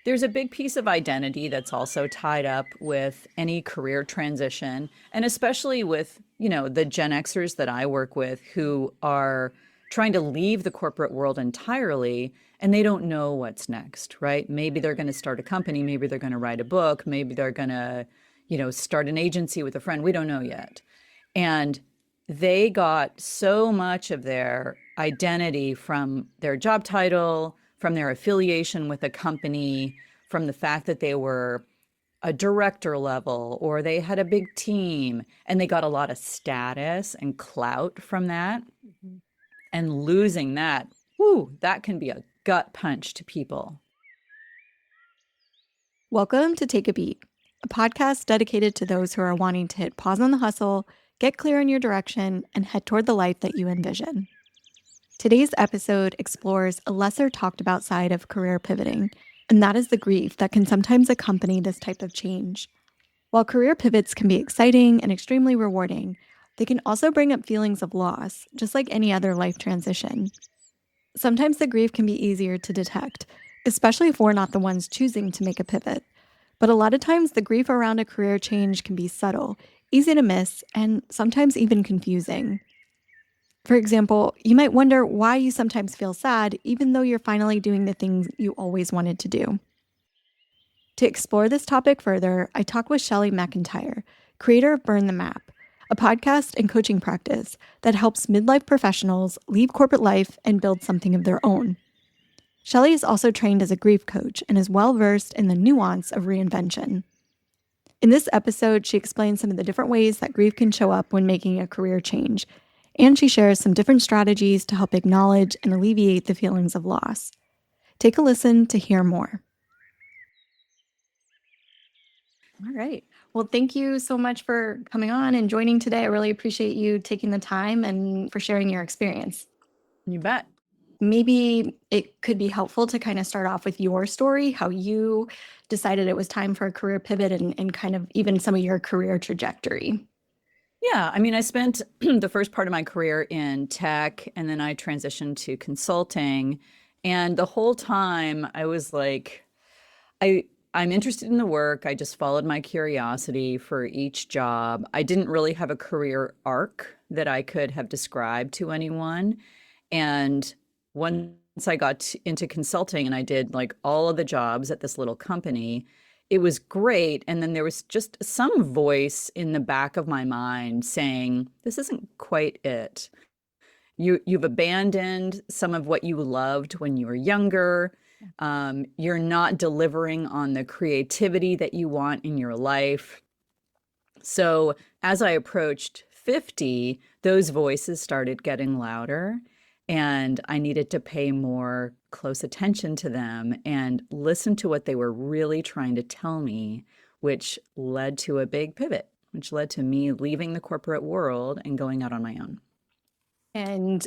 There's a big piece of identity that's also tied up with any career transition, and especially with, the Gen Xers that I work with who are trying to leave the corporate world entirely and they don't know what's next, right? Maybe they're going to start a company, maybe they're going to write a book, maybe they're going to, start an agency with a friend. We don't know yet. And they got so much of their identity from their job title, from their affiliation with a company, from the fact that they were a director level or they had a big team and they got a lot of status and clout from that. Mhm. And losing that, whoo, that can be a gut punch to people. Welcome to Take a Beat, a podcast dedicated to those who are wanting to hit pause on the hustle, get clear on your direction, and head toward the life that you envision. Today's episode explores a lesser talked about side of career pivoting, and that is the grief that can sometimes accompany this type of change. While career pivots can be exciting and extremely rewarding, they can also bring up feelings of loss, just like any other life transition. Sometimes the grief can be easier to detect, especially if we're not the ones choosing to make a pivot. But a lot of times, the grief around a career change can be subtle, easy to miss, and sometimes even confusing. For example, you might wonder why you sometimes feel sad, even though you're finally doing the things you always wanted to do. To explore this topic further, I talked with Shelley McIntyre, creator of Burn the Map, a podcast and coaching practice that helps midlife professionals leave corporate life and build something of their own. Shelley is also trained as a grief coach and is well versed in the nuance of reinvention. In this episode, she explains some of the different ways that grief can show up when making a career change, and she shares some different strategies to help acknowledge and alleviate the feelings of loss. Take a listen to hear more. All right. Well, thank you so much for coming on and joining today. I really appreciate you taking the time and for sharing your experience. You bet. Maybe it could be helpful to kind of start off with your story, how you decided it was time for a career pivot and kind of even some of your career trajectory. Yeah, I mean, I spent the first part of my career in tech and then I transitioned to consulting. And the whole time I was like, I I'm interested in the work. I just followed my curiosity for each job. I didn't really have a career arc that I could have described to anyone. And once I got into consulting and I did like all of the jobs at this little company, it was great. And then there was just some voice in the back of my mind saying, this isn't quite it. You've abandoned some of what you loved when you were younger. You're not delivering on the creativity that you want in your life. So as I approached 50, those voices started getting louder, and I needed to pay more close attention to them and listen to what they were really trying to tell me, which led to a big pivot, which led to me leaving the corporate world and going out on my own. And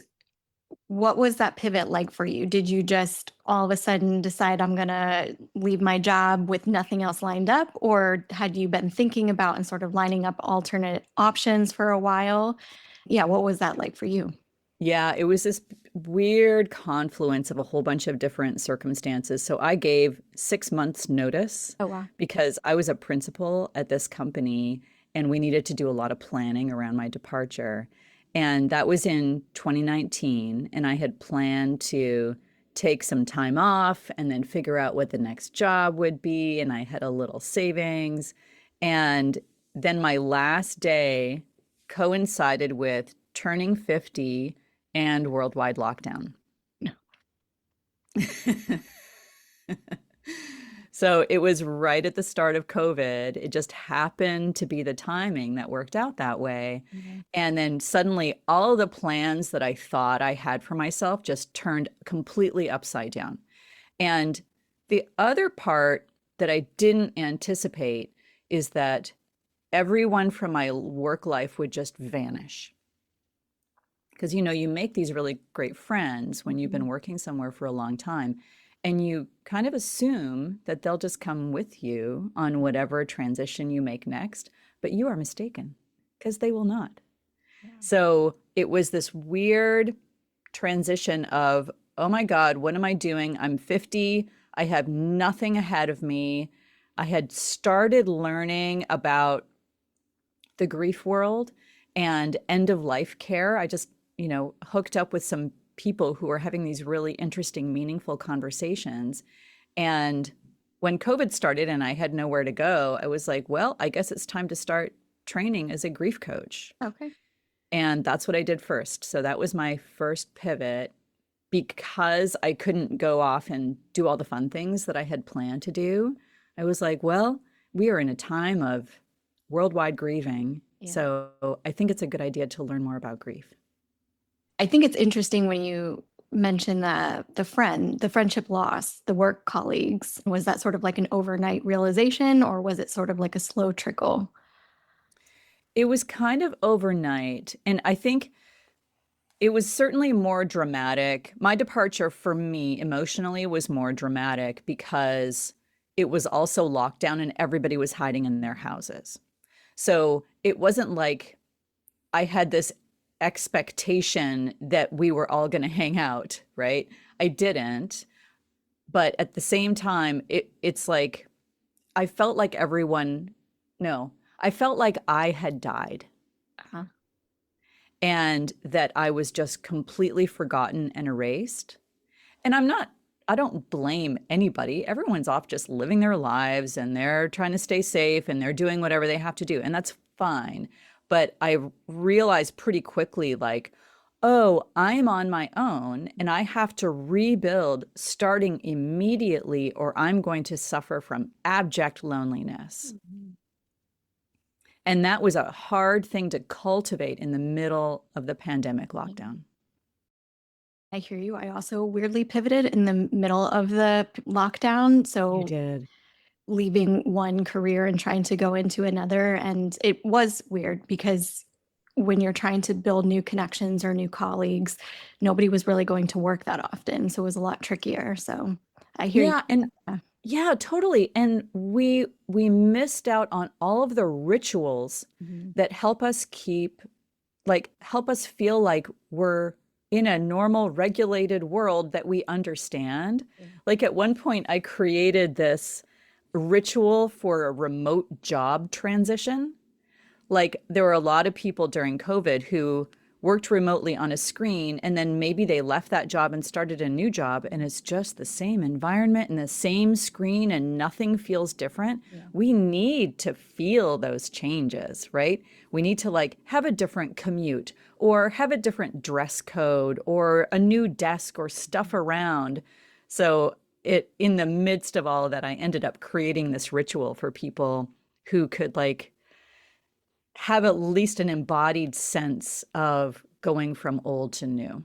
what was that pivot like for you? Did you just all of a sudden decide I'm going to leave my job with nothing else lined up? Or had you been thinking about and sort of lining up alternate options for a while? Yeah, what was that like for you? Yeah, it was this weird confluence of a whole bunch of different circumstances. So I gave 6 months notice Oh, wow. because I was a principal at this company and we needed to do a lot of planning around my departure. And that was in 2019. And I had planned to take some time off and then figure out what the next job would be. And I had a little savings. And then my last day coincided with turning 50 and worldwide lockdown. So it was right at the start of COVID. It just happened to be the timing that worked out that way. Mhm. And then suddenly all of the plans that I thought I had for myself just turned completely upside down. And the other part that I didn't anticipate is that everyone from my work life would just vanish. Because you make these really great friends when you've been Mhm. working somewhere for a long time, and you kind of assume that they'll just come with you on whatever transition you make next, but you are mistaken because they will not. Yeah. So it was this weird transition of, oh my God, what am I doing? I'm 50. I have nothing ahead of me. I had started learning about the grief world and end of life care. I just, hooked up with some people who are having these really interesting, meaningful conversations. And when COVID started and I had nowhere to go, I was like, well, I guess it's time to start training as a grief coach. Okay. And that's what I did first. So that was my first pivot because I couldn't go off and do all the fun things that I had planned to do. I was like, well, we are in a time of worldwide grieving. Yeah. So I think it's a good idea to learn more about grief. I think it's interesting when you mention the friendship loss, the work colleagues. Was that sort of like an overnight realization, or was it sort of like a slow trickle? It was kind of overnight. And I think it was certainly more dramatic. My departure for me emotionally was more dramatic because it was also lockdown and everybody was hiding in their houses. So it wasn't like I had this expectation that we were all going to hang out, right? I didn't. But at the same time, it's like I felt like no, I felt like I had died Uh-huh. and that I was just completely forgotten and erased. And I don't blame anybody. Everyone's off just living their lives and they're trying to stay safe and they're doing whatever they have to do. And that's fine. But I realized pretty quickly, like, oh, I'm on my own and I have to rebuild starting immediately, or I'm going to suffer from abject loneliness. Mm-hmm. And that was a hard thing to cultivate in the middle of the pandemic lockdown. I hear you. I also weirdly pivoted in the middle of the lockdown. You So did. leaving one career and trying to go into another. And it was weird because when you're trying to build new connections or new colleagues, nobody was really going to work that often. So it was a lot trickier. So I hear you. Yeah, and yeah, totally. And we missed out on all of the rituals Mhm. that help us feel like we're in a normal, regulated world that we understand. Yeah. Like at one point, I created this ritual for a remote job transition. Like there were a lot of people during COVID who worked remotely on a screen and then maybe they left that job and started a new job and it's just the same environment and the same screen and nothing feels different. Yeah. We need to feel those changes, right? We need to like have a different commute or have a different dress code or a new desk or stuff around. So in the midst of all of that, I ended up creating this ritual for people who could like have at least an embodied sense of going from old to new.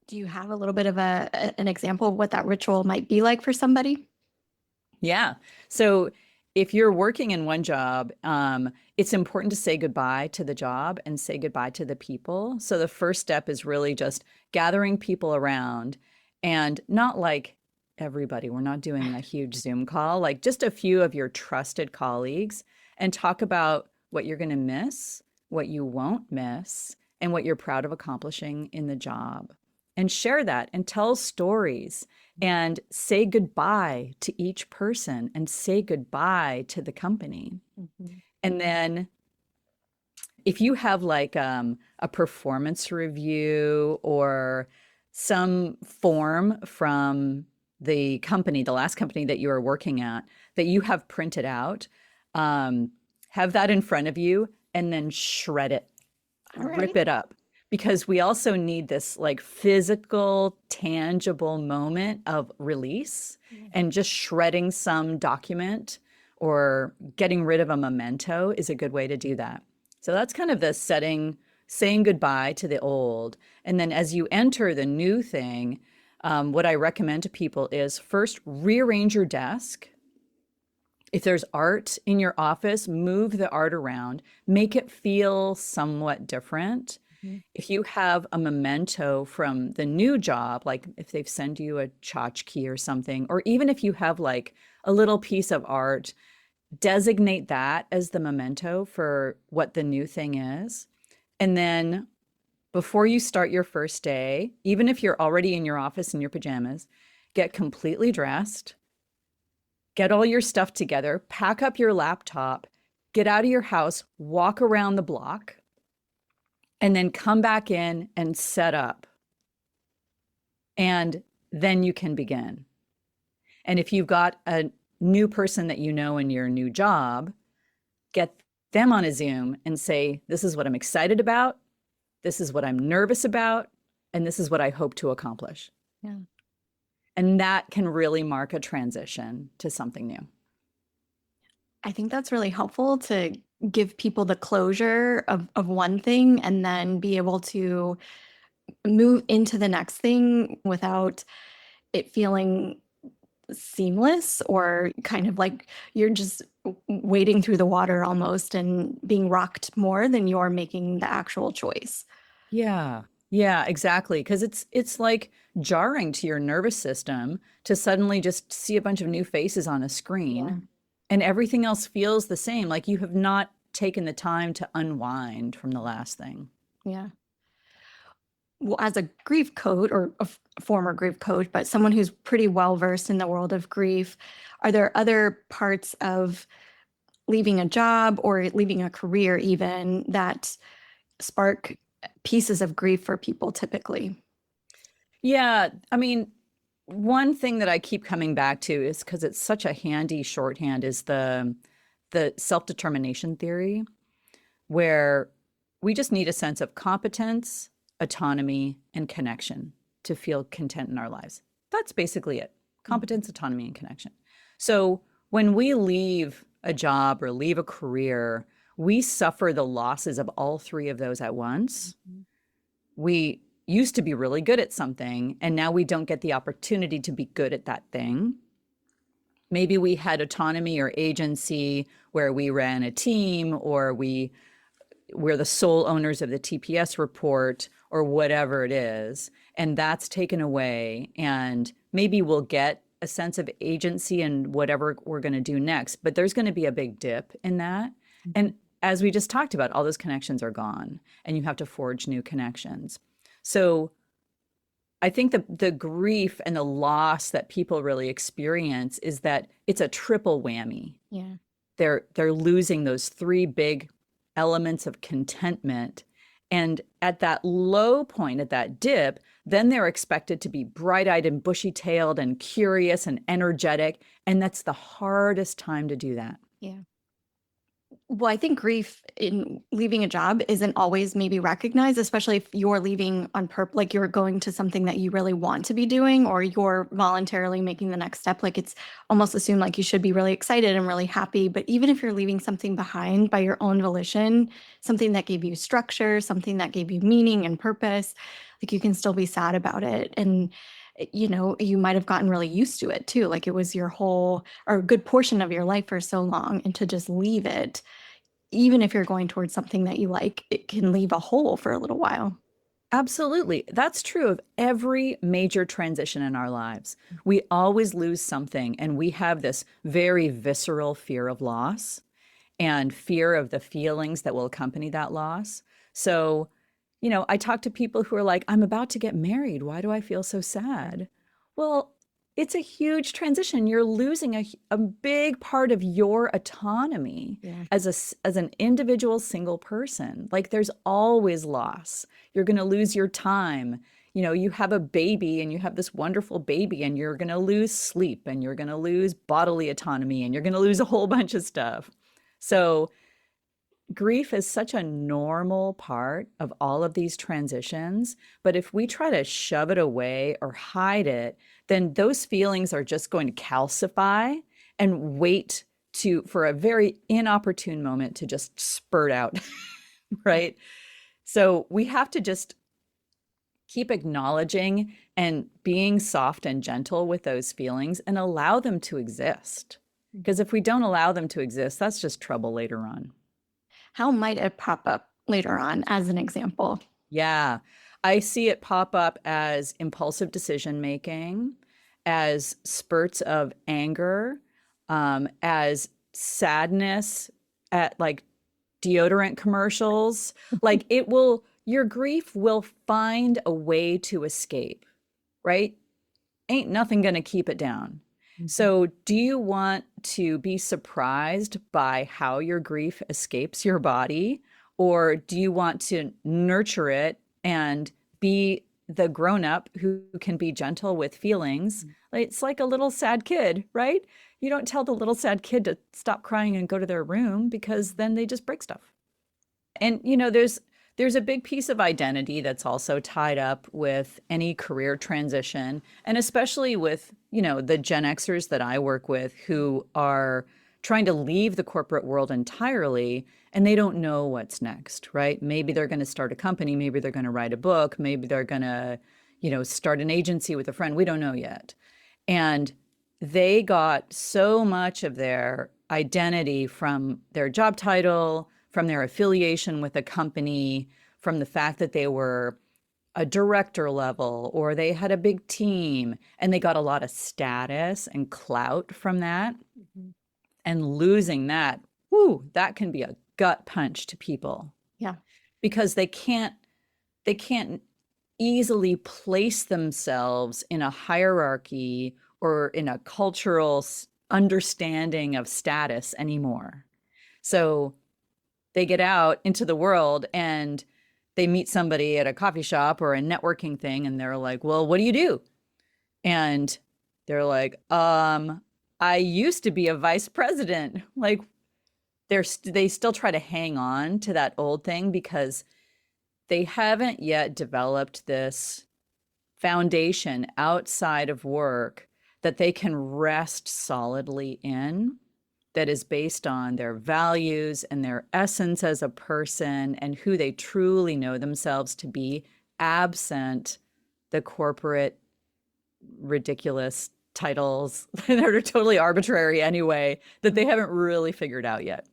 Do you have a little bit of an example of what that ritual might be like for somebody? Yeah. So if you're working in one job, it's important to say goodbye to the job and say goodbye to the people. So the first step is really just gathering people around and not like everybody. We're not doing a huge Zoom call, like just a few of your trusted colleagues and talk about what you're going to miss, what you won't miss, and what you're proud of accomplishing in the job. And share that and tell stories and say goodbye to each person and say goodbye to the company. Mhm. And then if you have like a performance review or some form from the company, the last company that you are working at, that you have printed out, have that in front of you and then shred it, All right. rip it up. Because we also need this like physical, tangible moment of release and just shredding some document or getting rid of a memento is a good way to do that. So that's kind of the saying goodbye to the old. And then as you enter the new thing, what I recommend to people is first rearrange your desk. If there's art in your office, move the art around, make it feel somewhat different. Mhm. If you have a memento from the new job, like if they've sent you a tchotchke or something, or even if you have like a little piece of art, designate that as the memento for what the new thing is. And then before you start your first day, even if you're already in your office in your pajamas, get completely dressed, get all your stuff together, pack up your laptop, get out of your house, walk around the block, and then come back in and set up. And then you can begin. And if you've got a new person that you know in your new job, get them on a Zoom and say, this is what I'm excited about, this is what I'm nervous about, and this is what I hope to accomplish. Yeah. And that can really mark a transition to something new. I think that's really helpful to give people the closure of one thing and then be able to move into the next thing without it feeling seamless or kind of like you're just wading through the water almost and being rocked more than you're making the actual choice. Yeah. Yeah, exactly. Because it's like jarring to your nervous system to suddenly just see a bunch of new faces on a screen. Yeah. And everything else feels the same. Like you have not taken the time to unwind from the last thing. Yeah. Well, as a grief coach or a former grief coach, but someone who's pretty well versed in the world of grief, are there other parts of leaving a job or leaving a career even that spark pieces of grief for people typically? Yeah. I mean, one thing that I keep coming back to is because it's such a handy shorthand is the self-determination theory, where we just need a sense of competence, autonomy, and connection to feel content in our lives. That's basically it. Competence, autonomy, and connection. So when we leave a job or leave a career, we suffer the losses of all three of those at once. We used to be really good at something, and now we don't get the opportunity to be good at that thing. Maybe we had autonomy or agency where we ran a team, or we're the sole owners of the TPS report, or whatever it is, and that's taken away. And maybe we'll get a sense of agency in whatever we're going to do next, but there's going to be a big dip in that. And as we just talked about, all those connections are gone, and you have to forge new connections. So I think the grief and the loss that people really experience is that it's a triple whammy. Yeah. They're losing those three big elements of contentment. And at that low point, at that dip, then they're expected to be bright-eyed and bushy-tailed and curious and energetic. And that's the hardest time to do that. Yeah. Well, I think grief in leaving a job isn't always maybe recognized, especially if you're leaving on purpose, like you're going to something that you really want to be doing, or you're voluntarily making the next step. Like it's almost assumed like you should be really excited and really happy. But even if you're leaving something behind by your own volition, something that gave you structure, something that gave you meaning and purpose, like you can still be sad about it. And you might have gotten really used to it too. Like it was your whole or a good portion of your life for so long. And to just leave it, even if you're going towards something that you like, it can leave a hole for a little while. Absolutely. That's true of every major transition in our lives. We always lose something, and we have this very visceral fear of loss and fear of the feelings that will accompany that loss. So, I talk to people who are like, I'm about to get married. Why do I feel so sad? Well, it's a huge transition. You're losing a big part of your autonomy Yeah. as an individual single person. Like there's always loss. You're going to lose your time. You have a baby and you have this wonderful baby, and you're going to lose sleep, and you're going to lose bodily autonomy, and you're going to lose a whole bunch of stuff. So grief is such a normal part of all of these transitions. But if we try to shove it away or hide it, then those feelings are just going to calcify and wait for a very inopportune moment to just spurt out, right? So we have to just keep acknowledging and being soft and gentle with those feelings and allow them to exist. Because if we don't allow them to exist, that's just trouble later on. How might it pop up later on as an example? Yeah, I see it pop up as impulsive decision making, as spurts of anger, as sadness at like deodorant commercials. Like your grief will find a way to escape, right? ain't nothing going to keep it down. Mhm. So, do you want to be surprised by how your grief escapes your body? Or do you want to nurture it and be the grown up who can be gentle with feelings? It's like a little sad kid, right? You don't tell the little sad kid to stop crying and go to their room because then they just break stuff. And there's a big piece of identity that's also tied up with any career transition, and especially with, the Gen Xers that I work with who are trying to leave the corporate world entirely and they don't know what's next, right? Maybe they're going to start a company, maybe they're going to write a book, maybe they're going to, start an agency with a friend. We don't know yet. And they got so much of their identity from their job title, from their affiliation with a company, from the fact that they were a director level or they had a big team, and they got a lot of status and clout from that. Mhm. And losing that, whoo, that can be a gut punch to people. Yeah. Because they can't easily place themselves in a hierarchy or in a cultural understanding of status anymore. So they get out into the world and they meet somebody at a coffee shop or a networking thing, and they're like, well, what do you do? And they're like, I used to be a vice president. Like, they still try to hang on to that old thing because they haven't yet developed this foundation outside of work that they can rest solidly in, that is based on their values and their essence as a person and who they truly know themselves to be, absent the corporate ridiculous titles that are totally arbitrary anyway, that they haven't really figured out yet.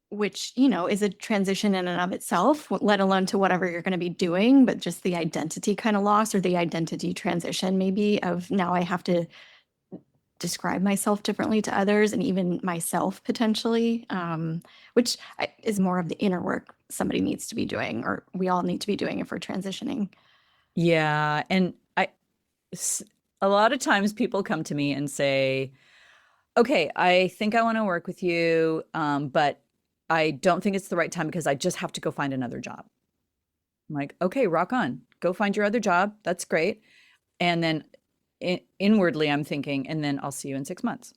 Which, is a transition in and of itself, let alone to whatever you're going to be doing, but just the identity kind of loss or the identity transition, maybe, of now I have to describe myself differently to others and even myself potentially, which is more of the inner work somebody needs to be doing, or we all need to be doing if we're transitioning. Yeah. And a lot of times people come to me and say, okay, I think I want to work with you, but I don't think it's the right time because I just have to go find another job. I'm like, okay, rock on. Go find your other job. That's great. And then inwardly, I'm thinking, and then I'll see you in 6 months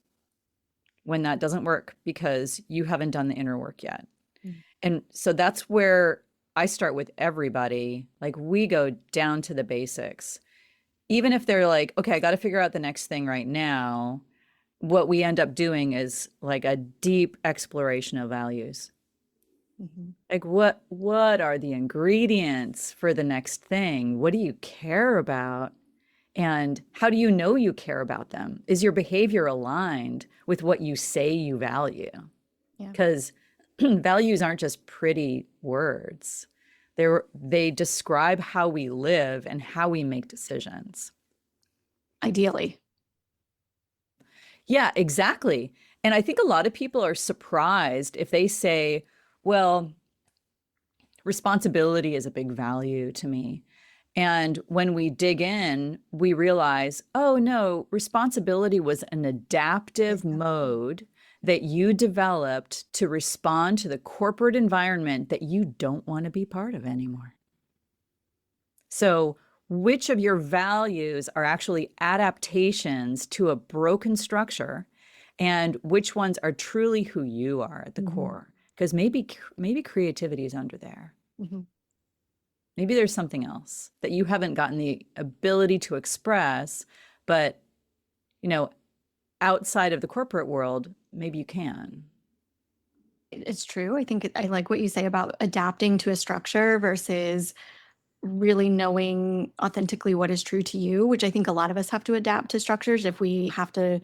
when that doesn't work because you haven't done the inner work yet. Mm. And so that's where I start with everybody. Like, we go down to the basics. Even if they're like, okay, I got to figure out the next thing right now, what we end up doing is like a deep exploration of values. Mm-hmm. Like, what are the ingredients for the next thing? What do you care about? And how do you know you care about them? Is your behavior aligned with what you say you value? Yeah. Because values aren't just pretty words. They describe how we live and how we make decisions. Ideally. Yeah, exactly. And I think a lot of people are surprised if they say, well, responsibility is a big value to me. And when we dig in, we realize, oh no, responsibility was an adaptive mode that you developed to respond to the corporate environment that you don't want to be part of anymore. So, which of your values are actually adaptations to a broken structure, and which ones are truly who you are at the core? Because maybe creativity is under there. Mm-hmm. Maybe there's something else that you haven't gotten the ability to express, but outside of the corporate world, maybe you can. It's true. I think I like what you say about adapting to a structure versus really knowing authentically what is true to you, which I think a lot of us have to adapt to structures if we have to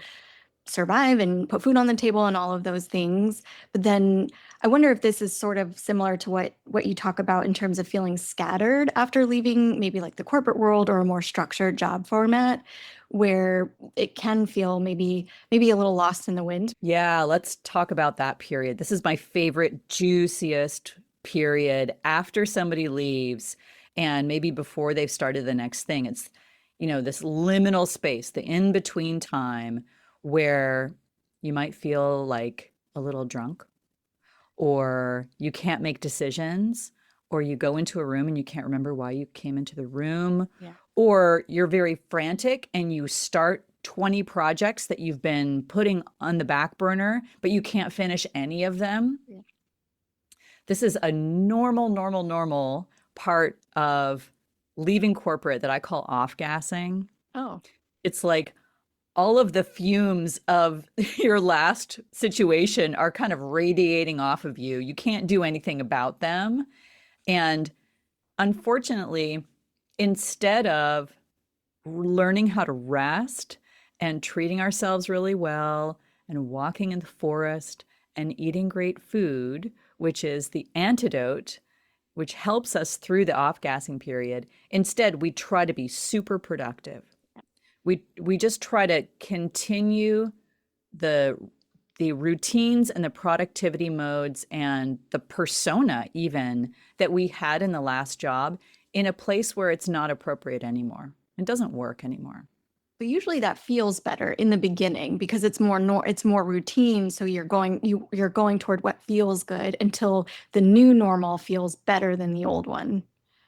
survive and put food on the table and all of those things. But then I wonder if this is sort of similar to what you talk about in terms of feeling scattered after leaving maybe like the corporate world or a more structured job format, where it can feel maybe a little lost in the wind. Yeah, let's talk about that period. This is my favorite, juiciest period after somebody leaves and maybe before they've started the next thing. It's, this liminal space, the in-between time where you might feel like a little drunk, or you can't make decisions, or you go into a room and you can't remember why you came into the room, Yeah. or you're very frantic and you start 20 projects that you've been putting on the back burner, but you can't finish any of them. Yeah. This is a normal part of leaving corporate that I call off-gassing. Oh, It's like all of the fumes of your last situation are kind of radiating off of you. You can't do anything about them. And unfortunately, instead of learning how to rest and treating ourselves really well and walking in the forest and eating great food, which is the antidote, which helps us through the off-gassing period, instead, we try to be super productive. We just try to continue the the routines and the productivity modes and the persona even that we had in the last job in a place where it's not appropriate anymore. It doesn't work anymore. but usually that feels better in the beginning because it's more routine. So you're going toward what feels good until the new normal feels better than the old one.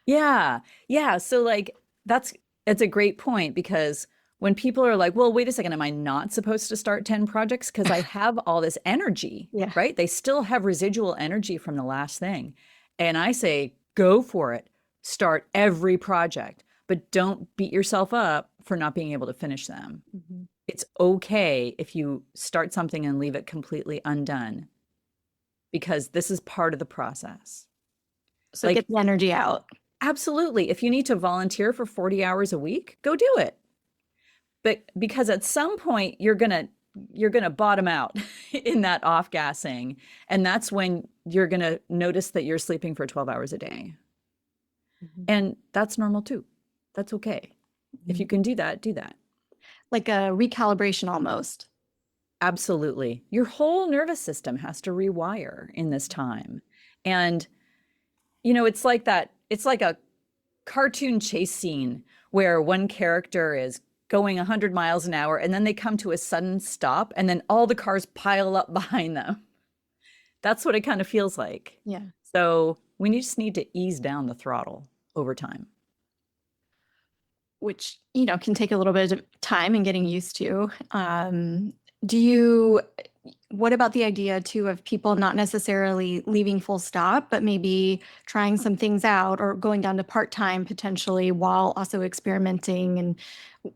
Yeah. Yeah. So like that's a great point because when people are like, well, wait a second, am I not supposed to start 10 projects? Because I have all this energy, Yeah. right? They still have residual energy from the last thing. And I say, go for it. Start every project, but don't beat yourself up for not being able to finish them. Mhm. It's okay if you start something and leave it completely undone because this is part of the process. So Like, get the energy out. absolutely. If you need to volunteer for 40 hours a week, go do it. But because at some point you're gonna bottom out in that off gassing, and that's when you're gonna notice that you're sleeping for 12 hours a day. Mhm. And that's normal too. That's okay. If you Mhm. can do that, do that. Like a recalibration almost. Absolutely. Your whole nervous system has to rewire in this time. And it's like a cartoon chase scene where one character is going 100 miles an hour and then they come to a sudden stop and then all the cars pile up behind them. That's what it kind of feels like. Yeah. So we just need to ease down the throttle over time. Which, can take a little bit of time and getting used to. Do you, what about the idea too of people not necessarily leaving full stop, but maybe trying some things out or going down to part-time potentially while also experimenting? And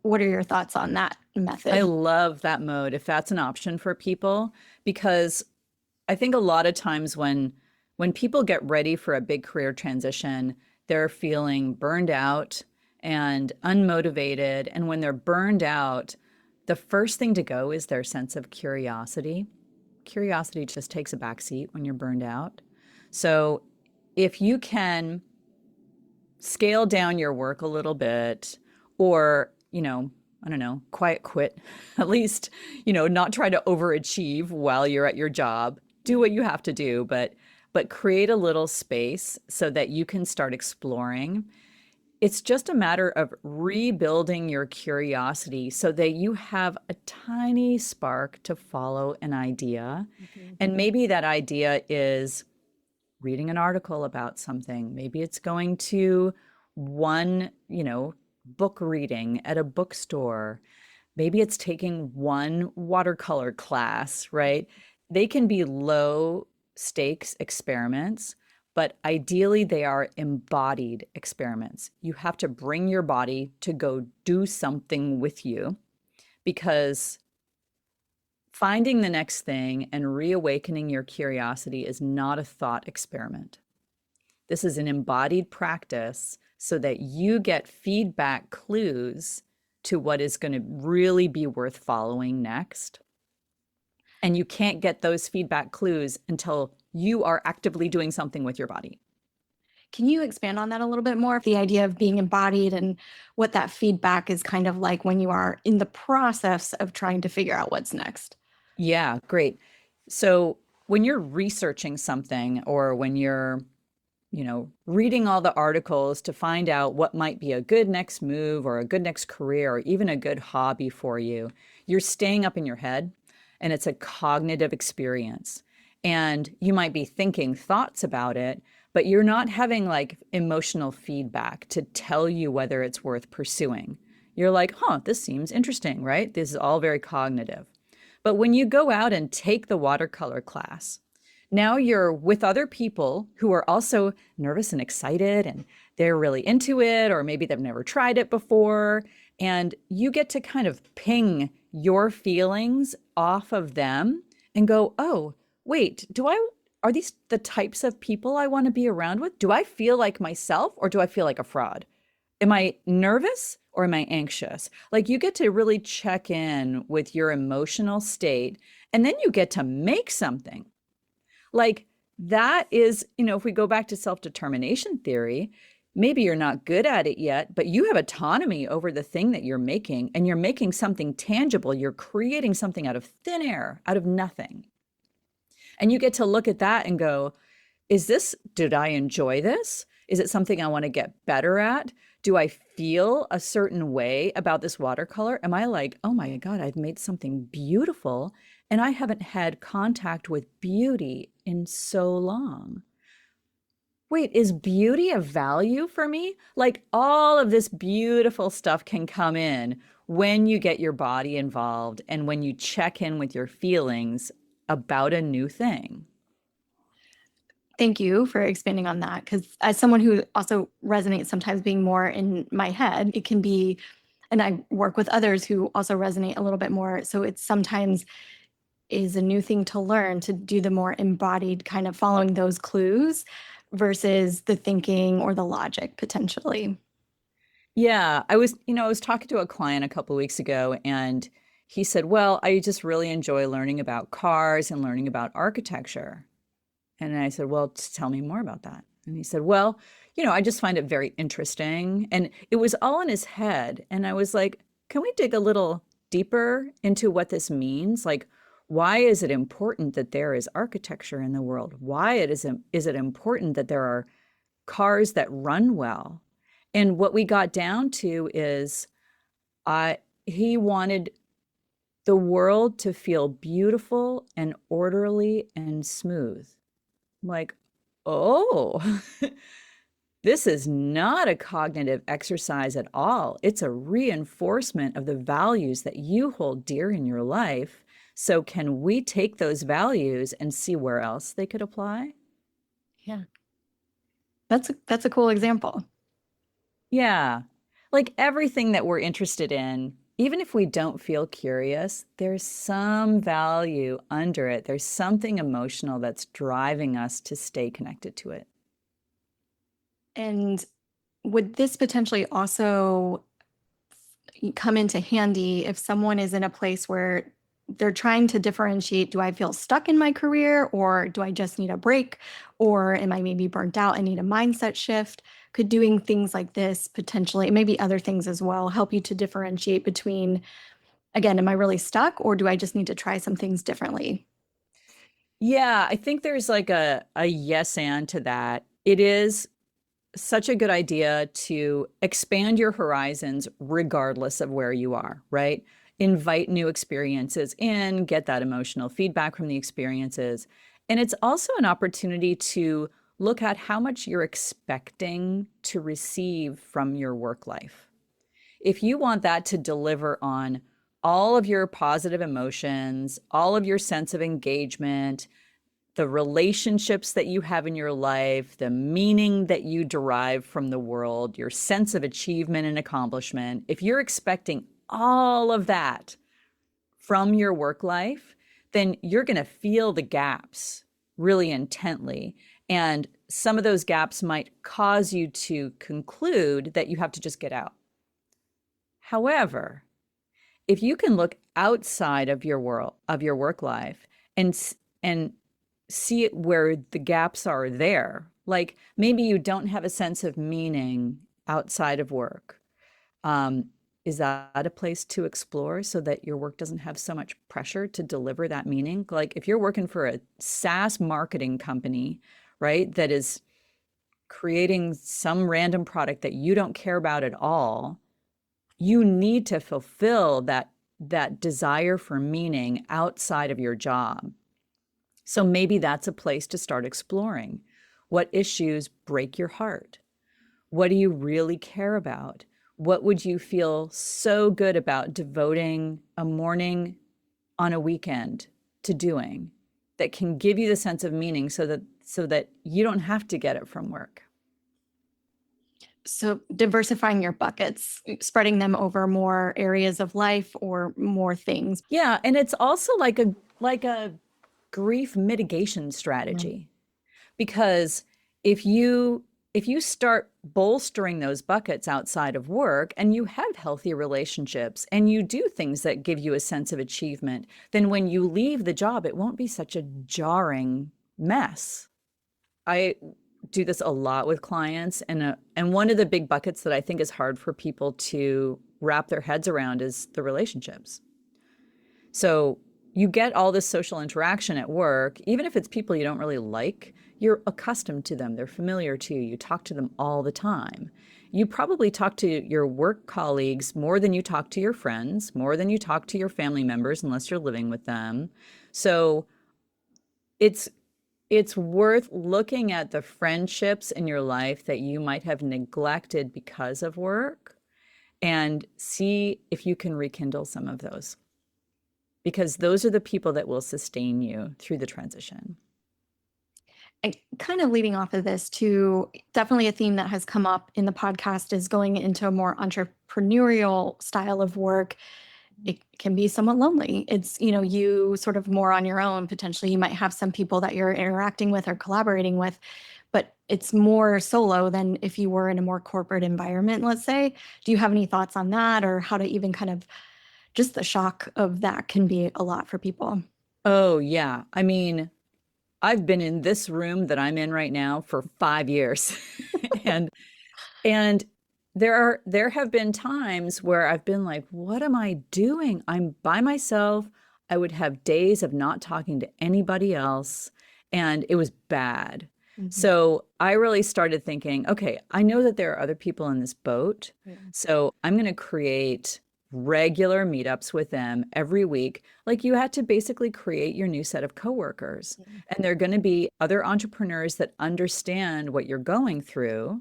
what are your thoughts on that I method? love that mode if that's an option for people because I think a lot of times when people get ready for a big career transition, they're feeling burned out and unmotivated. And when they're burned out, the first thing to go is their sense of curiosity. Curiosity just takes a backseat when you're burned out. So if you can scale down your work a little bit or, I don't know, quiet quit, at least, not try to overachieve while you're at your job. Do what you have to do, but create a little space so that you can start exploring. It's just a matter of rebuilding your curiosity so that you have a tiny spark to follow an idea. Mhm. And maybe that idea is reading an article about something. Maybe it's going to one, book reading at a bookstore. Maybe it's taking one watercolor class, right? They can be low stakes experiments, but ideally they are embodied experiments. You have to bring your body to go do something with you because finding the next thing and reawakening your curiosity is not a thought experiment. This is an embodied practice so that you get feedback clues to what is going to really be worth following next. And you can't get those feedback clues until you are actively doing something with your body. Can you expand on that a little bit more? The idea of being embodied and what that feedback is kind of like when you are in the process of trying to figure out what's next. Yeah, great. So when you're researching something or when you're reading all the articles to find out what might be a good next move or a good next career or even a good hobby for you, you're staying up in your head and it's a cognitive experience. And you might be thinking thoughts about it, but you're not having like emotional feedback to tell you whether it's worth pursuing. You're like, huh, this seems interesting, right? This is all very cognitive. But when you go out and take the watercolor class, now you're with other people who are also nervous and excited and they're really into it, or maybe they've never tried it before. And you get to kind of ping your feelings off of them and go, oh, wait, are these the types of people I want to be around with? Do I feel like myself or do I feel like a fraud? Am I nervous or am I anxious? Like you get to really check in with your emotional state and then you get to make something. Like that is, if we go back to self-determination theory, maybe you're not good at it yet, but you have autonomy over the thing that you're making and you're making something tangible. You're creating something out of thin air, out of nothing. And you get to look at that and go, did I enjoy this? Is it something I want to get better at? Do I feel a certain way about this watercolor? Am I like, oh my God, I've made something beautiful and I haven't had contact with beauty in so long. Wait, is beauty a value for me? Like all of this beautiful stuff can come in when you get your body involved and when you check in with your feelings about a new thing. Thank you for expanding on that. Because as someone who also resonates sometimes being more in my head, it can be, and I work with others who also resonate a little bit more. So it's sometimes is a new thing to learn to do the more embodied kind of following those clues versus the thinking or the logic potentially. Yeah, I was talking to a client a couple of weeks ago and he said, well, I just really enjoy learning about cars and learning about architecture. And I said, well, tell me more about that. And he said, well, I just find it very interesting. And it was all in his head. And I was like, can we dig a little deeper into what this means? Like, why is it important that there is architecture in the world? Why is it important that there are cars that run well? And what we got down to is he wanted the world to feel beautiful and orderly and smooth. I'm like, oh, this is not a cognitive exercise at all. It's a reinforcement of the values that you hold dear in your life. So can we take those values and see where else they could apply? Yeah. That's a cool example. Yeah. Like everything that we're interested in, even if we don't feel curious, there's some value under it. There's something emotional that's driving us to stay connected to it. And would this potentially also come into handy if someone is in a place where they're trying to differentiate, do I feel stuck in my career or do I just need a break or am I maybe burnt out and need a mindset shift? Could doing things like this potentially, maybe other things as well, help you to differentiate between, again, am I really stuck or do I just need to try some things differently? Yeah, I think there's like a yes and to that. It is such a good idea to expand your horizons regardless of where you are, right? Invite new experiences in, get that emotional feedback from the experiences. And it's also an opportunity to look at how much you're expecting to receive from your work life. If you want that to deliver on all of your positive emotions, all of your sense of engagement, the relationships that you have in your life, the meaning that you derive from the world, your sense of achievement and accomplishment, if you're expecting all of that from your work life, then you're going to feel the gaps really intently. And some of those gaps might cause you to conclude that you have to just get out. However, if you can look outside of your world, of your work life, and see it where the gaps are there. Like maybe you don't have a sense of meaning outside of work. Is that a place to explore so that your work doesn't have so much pressure to deliver that meaning? Like if you're working for a SaaS marketing company, right, that is creating some random product that you don't care about at all, you need to fulfill that desire for meaning outside of your job. So maybe that's a place to start exploring. What issues break your heart? What do you really care about? What would you feel so good about devoting a morning on a weekend to doing that can give you the sense of meaning so that you don't have to get it from work? So diversifying your buckets, spreading them over more areas of life or more things. Yeah, and it's also like a grief mitigation strategy. Because if you start bolstering those buckets outside of work and you have healthy relationships and you do things that give you a sense of achievement, then when you leave the job, it won't be such a jarring mess. I do this a lot with clients, and one of the big buckets that I think is hard for people to wrap their heads around is the relationships. So you get all this social interaction at work, even if it's people you don't really like, you're accustomed to them. They're familiar to you. You talk to them all the time. You probably talk to your work colleagues more than you talk to your friends, more than you talk to your family members, unless you're living with them. So it's worth looking at the friendships in your life that you might have neglected because of work and see if you can rekindle some of those, because those are the people that will sustain you through the transition. And kind of leading off of this too, definitely a theme that has come up in the podcast is going into a more entrepreneurial style of work. It can be somewhat lonely. It's, you sort of more on your own. Potentially, you might have some people that you're interacting with or collaborating with, but it's more solo than if you were in a more corporate environment, let's say. Do you have any thoughts on that, or how to even kind of just the shock of that can be a lot for people? Oh, yeah. I mean, I've been in this room that I'm in right now for 5 years. and and there have been times where I've been like, what am I doing? I'm by myself. I would have days of not talking to anybody else, and it was bad. Mhm. So I really started thinking, okay, I know that there are other people in this boat. Yeah. So I'm going to create regular meetups with them every week. Like, you had to basically create your new set of coworkers. Yeah. And they're going to be other entrepreneurs that understand what you're going through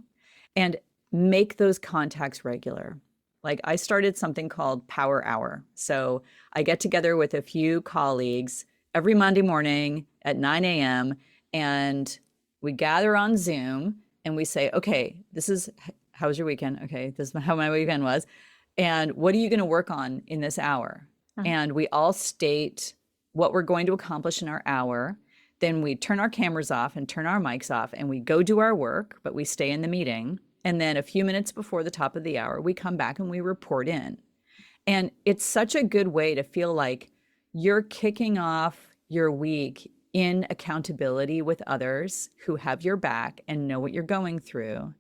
and make those contacts regular. Like, I started something called Power Hour. So I get together with a few colleagues every Monday morning at 9 a.m. and we gather on Zoom and we say, okay, this is how was your weekend? Okay, this is how my weekend was. And what are you going to work on in this hour? Uh-huh. And we all state what we're going to accomplish in our hour. Then we turn our cameras off and turn our mics off and we go do our work, but we stay in the meeting. And then a few minutes before the top of the hour, we come back and we report in. And it's such a good way to feel like you're kicking off your week in accountability with others who have your back and know what you're going through.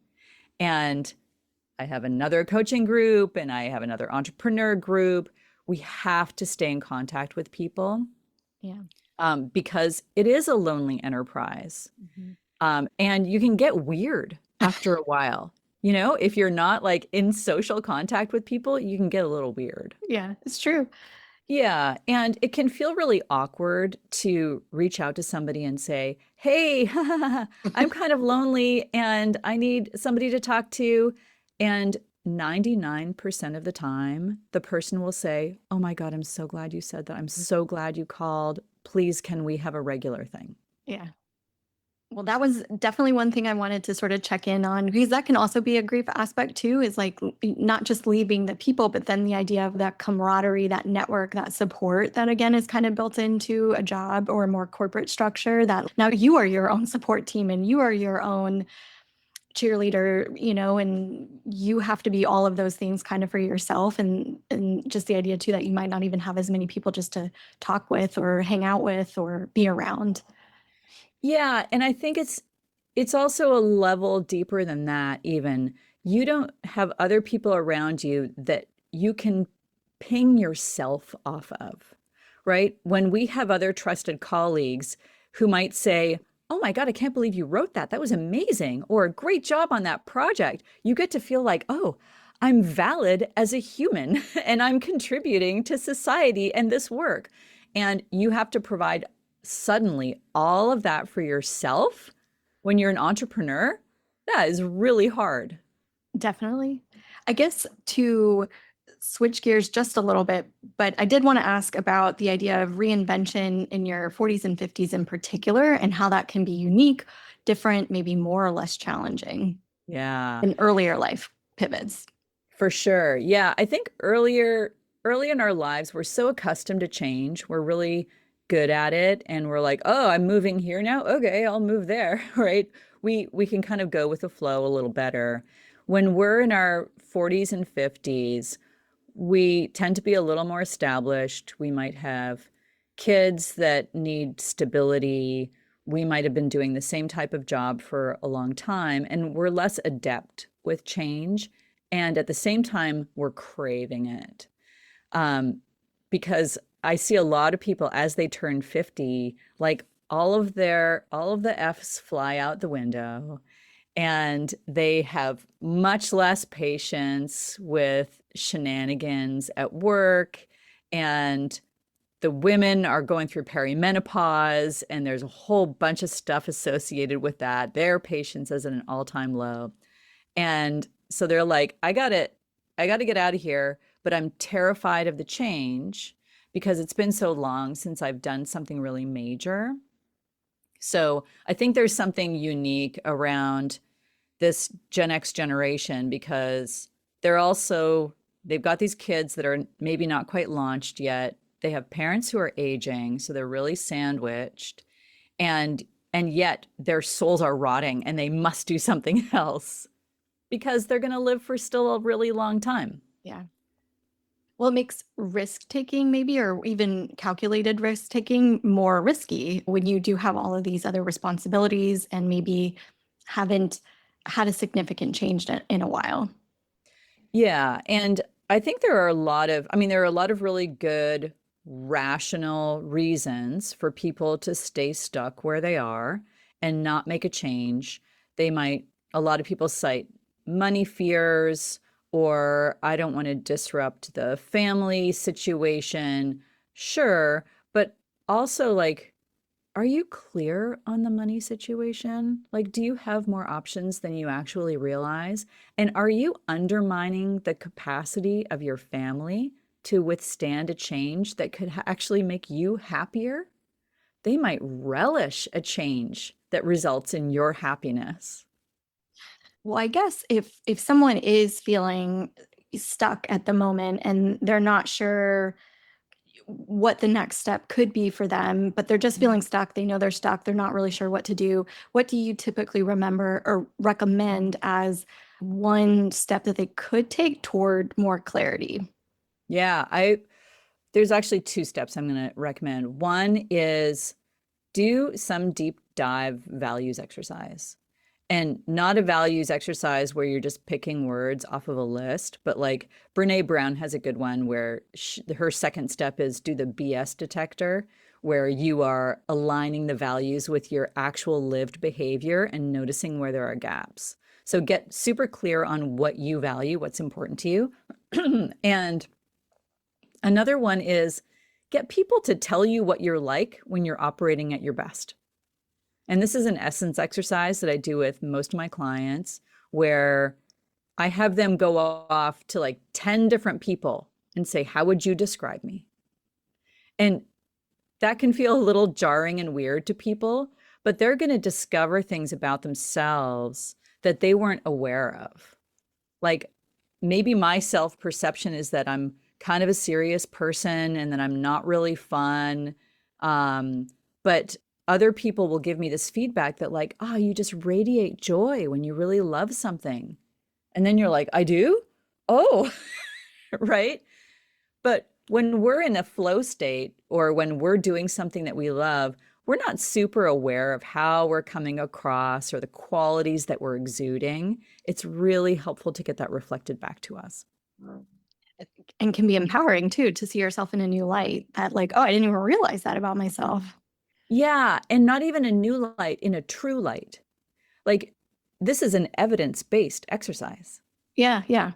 And I have another coaching group and I have another entrepreneur group. We have to stay in contact with people, Yeah. because it is a lonely enterprise. Mhm. And you can get weird after a while. If you're not like in social contact with people, you can get a little weird. Yeah, it's true. Yeah. And it can feel really awkward to reach out to somebody and say, hey, I'm kind of lonely and I need somebody to talk to. And 99% of the time, the person will say, oh my God, I'm so glad you said that. I'm so glad you called. Please, can we have a regular thing? Yeah. Well, that was definitely one thing I wanted to sort of check in on, because that can also be a grief aspect too, is like not just leaving the people, but then the idea of that camaraderie, that network, that support that again is kind of built into a job or a more corporate structure, that now you are your own support team and you are your own cheerleader, and you have to be all of those things kind of for yourself. And just the idea too that you might not even have as many people just to talk with or hang out with or be around. Yeah, and I think it's also a level deeper than that even. You don't have other people around you that you can ping yourself off of, right? When we have other trusted colleagues who might say, oh my God, I can't believe you wrote that. That was amazing. Or great job on that project. You get to feel like, oh, I'm valid as a human and I'm contributing to society and this work. And you have to provide suddenly all of that for yourself when you're an entrepreneur. That is really hard. Definitely. I guess to switch gears just a little bit, but I did want to ask about the idea of reinvention in your 40s and 50s in particular, and how that can be unique, different, maybe more or less challenging Yeah. in earlier life pivots. For sure. Yeah, I think early in our lives, we're so accustomed to change. We're really good at it and we're like, "Oh, I'm moving here now. Okay, I'll move there." Right? We can kind of go with the flow a little better. When we're in our 40s and 50s, we tend to be a little more established. We might have kids that need stability. We might have been doing the same type of job for a long time, and we're less adept with change. And at the same time, we're craving it. Um, because I see a lot of people as they turn 50, like all of the F's fly out the window and they have much less patience with shenanigans at work. And the women are going through perimenopause, and there's a whole bunch of stuff associated with that. Their patience is at an all-time low. And so they're like, I got to get out of here, but I'm terrified of the change because it's been so long since I've done something really major. So I think there's something unique around this Gen X generation because they've got these kids that are maybe not quite launched yet. They have parents who are aging, so they're really sandwiched. And and yet their souls are rotting and they must do something else because they're going to live for still a really long time. Yeah. Well, it makes risk taking, maybe, or even calculated risk taking more risky when you do have all of these other responsibilities and maybe haven't had a significant change in a while. Yeah, and I think there are a lot of, I mean, there are a lot of really good rational reasons for people to stay stuck where they are and not make a change. They might, a lot of people cite money fears or I don't want to disrupt the family situation. Sure, but also like are you clear on the money situation? Like, do you have more options than you actually realize? And are you undermining the capacity of your family to withstand a change that could actually make you happier? They might relish a change that results in your happiness. Well, I guess if someone is feeling stuck at the moment and they're not sure what the next step could be for them, but they're just feeling stuck, they know they're stuck, they're not really sure what to do, what do you typically remember or recommend as one step that they could take toward more clarity? Yeah, I there's actually two steps I'm going to recommend. One is do some deep dive values exercise. And not a values exercise where you're just picking words off of a list, but like Brene Brown has a good one where her second step is do the BS detector, where you are aligning the values with your actual lived behavior and noticing where there are gaps. So get super clear on what you value, what's important to you. And another one is get people to tell you what you're like when you're operating at your best. And this is an essence exercise that I do with most of my clients where I have them go off to like 10 different people and say, how would you describe me? And that can feel a little jarring and weird to people, but they're going to discover things about themselves that they weren't aware of. Like maybe my self perception is that I'm kind of a serious person and that I'm not really fun. But other people will give me this feedback that like, oh, you just radiate joy when you really love something. And then you're like, I do? Oh, right. But when we're in a flow state or when we're doing something that we love, we're not super aware of how we're coming across or the qualities that we're exuding. It's really helpful to get that reflected back to us. And can be empowering too to see yourself in a new light that like, oh, I didn't even realize that about myself. Yeah, and not even a new light, in a true light. Like this is an evidence-based exercise. Yeah, yeah.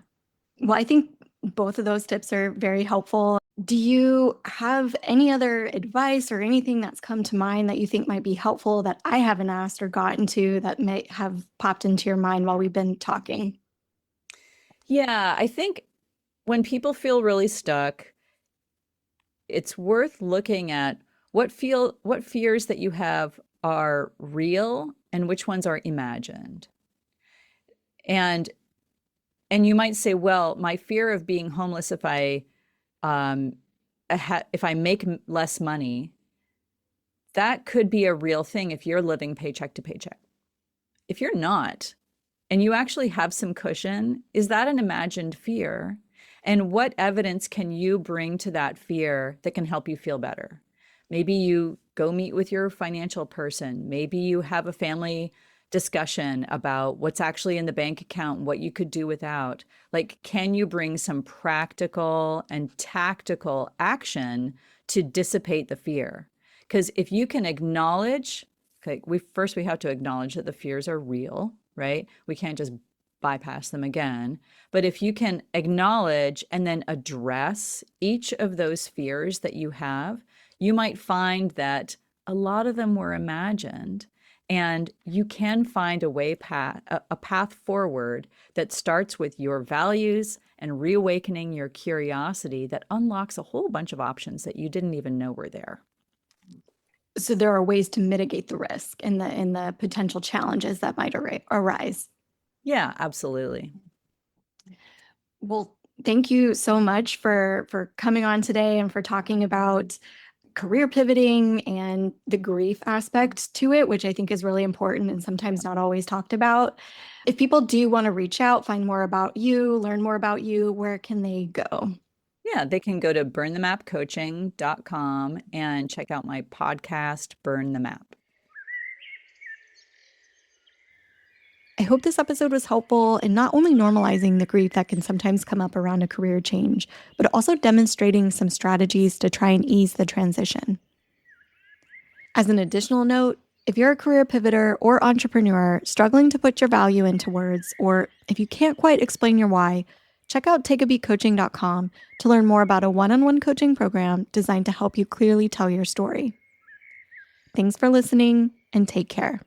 Well, I think both of those tips are very helpful. Do you have any other advice or anything that's come to mind that you think might be helpful that I haven't asked or gotten to that may have popped into your mind while we've been talking? Yeah, I think when people feel really stuck, it's worth looking at what fears that you have are real and which ones are imagined. And and you might say, well, my fear of being homeless um if I make less money, that could be a real thing if you're living paycheck to paycheck. If you're not, and you actually have some cushion, is that an imagined fear? And what evidence can you bring to that fear that can help you feel better? Maybe you go meet with your financial person. Maybe you have a family discussion about what's actually in the bank account, what you could do without. Like, can you bring some practical and tactical action to dissipate the fear? Because if you can acknowledge, okay, we have to acknowledge that the fears are real, right? We can't just bypass them again. But if you can acknowledge and then address each of those fears that you have, you might find that a lot of them were imagined, and you can find a path forward that starts with your values and reawakening your curiosity that unlocks a whole bunch of options that you didn't even know were there. So there are ways to mitigate the risk and the potential challenges that might arise. Yeah, absolutely. Well, thank you so much for coming on today and for talking about career pivoting and the grief aspect to it, which I think is really important and sometimes not always talked about. If people do want to reach out, find more about you, learn more about you, where can they go? Yeah, they can go to burnthemapcoaching.com and check out my podcast, Burn the Map. I hope this episode was helpful in not only normalizing the grief that can sometimes come up around a career change, but also demonstrating some strategies to try and ease the transition. As an additional note, if you're a career pivoter or entrepreneur struggling to put your value into words, or if you can't quite explain your why, check out takeabeatcoaching.com to learn more about a one-on-one coaching program designed to help you clearly tell your story. Thanks for listening, and take care.